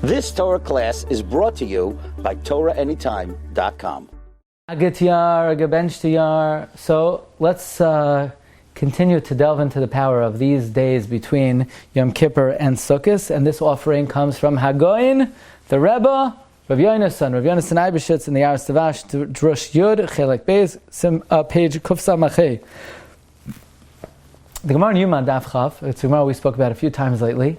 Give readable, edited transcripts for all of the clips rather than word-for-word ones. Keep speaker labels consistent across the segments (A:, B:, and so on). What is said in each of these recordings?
A: This Torah class is brought to you by TorahAnytime.com.
B: So let's continue to delve into the power of these days between Yom Kippur and Sukkot. And this offering comes from Hagoyin, the Rebbe, Rabbi Yonasan Eibeshutz in the Yaris Tavash, Drush Yud, Chelek Beis, page Kuf Samachay. The Gemara in Yuma Daf Chaf, it's a Gemara we spoke about a few times lately,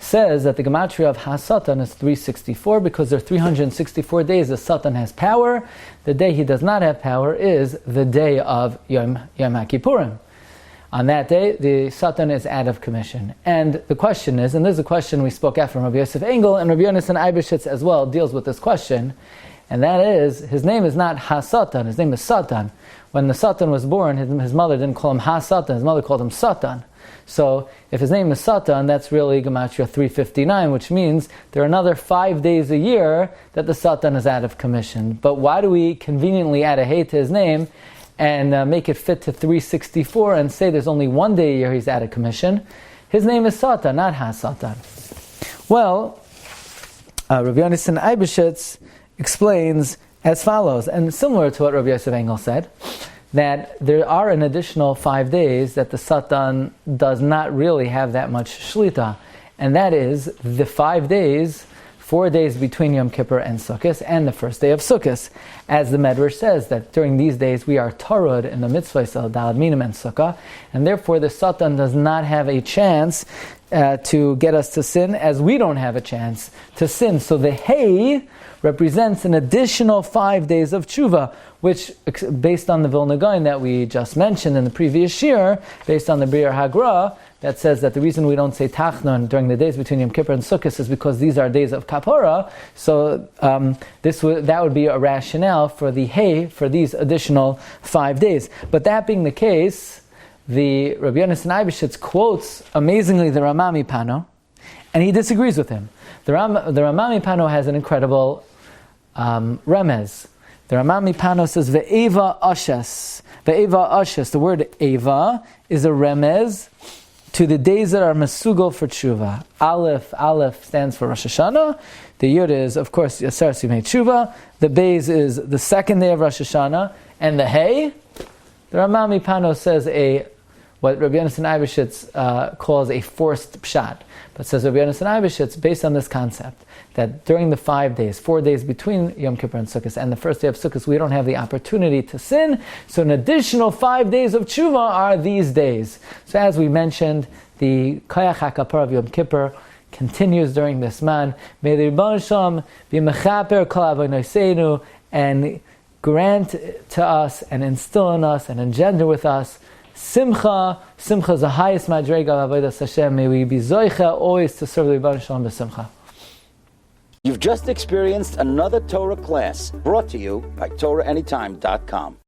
B: says that the gematria of HaSatan is 364 because there are 364 days the Satan has power. The day he does not have power is the day of Yom HaKippurim. On that day, the Satan is out of commission. And the question is, and this is a question we spoke at from Rabbi Yosef Engel, and Rabbi Yonasan Eibeshutz as well deals with this question, and that is, his name is not HaSatan, his name is Satan. When the Satan was born, his mother didn't call him HaSatan, his mother called him Satan. So, if his name is Satan, that's really Gematria 359, which means there are another 5 days a year that the Satan is out of commission. But why do we conveniently add a hey to his name and make it fit to 364 and say there's only 1 day a year he's out of commission? His name is Satan, not HaSatan. Well, Rabbi Yonasan Eibeshutz explains as follows, and similar to what Rabbi Yosef Engel said, that there are an additional 5 days that the Satan does not really have that much shlita, and that is the 5 days, 4 days between Yom Kippur and Sukkot, and the first day of Sukkot. As the Medrash says, that during these days we are tarud in the mitzvahs of Dalad Minim and Sukkah, and therefore the Satan does not have a chance to get us to sin, as we don't have a chance to sin. So the hey represents an additional 5 days of tshuva, which, based on the Vilna Gaon that we just mentioned in the previous shiur, based on the Biur Hagra, that says that the reason we don't say Tachnun during the days between Yom Kippur and Sukkot is because these are days of Kapora. So that would be a rationale for the hey for these additional 5 days. But that being the case, the Rabbi Yonasan Eibeshutz quotes amazingly the Rama MiPano, and he disagrees with him. The Rama MiPano has an incredible Remez. The Rama MiPano says ve'eva ashes. Ve'eva ashes. The word eva is a remez to the days that are mesugal for tshuva. Aleph stands for Rosh Hashanah. The Yud is, of course, Yasar Simei Tshuva. The Beis is the second day of Rosh Hashanah. And the Hey, the Rama MiPano says what Rabbi Yonasan Eibeshutz calls a forced pshat. But says Rabbi Yonasan Eibeshutz, based on this concept, that during the 5 days, 4 days between Yom Kippur and Sukkot, and the first day of Sukkot, we don't have the opportunity to sin, so an additional 5 days of tshuva are these days. So as we mentioned, the Koyach HaKapar of Yom Kippur continues during this man. May the Rebbe Shalom be mechaper kol avonoseinu, and grant to us, and instill in us, and engender with us Simcha. Simcha is the highest madrega of Avodas Hashem. May we be zoicha always to serve the Rebbe Shalom b'simcha.
A: You've just experienced another Torah class brought to you by TorahAnytime.com.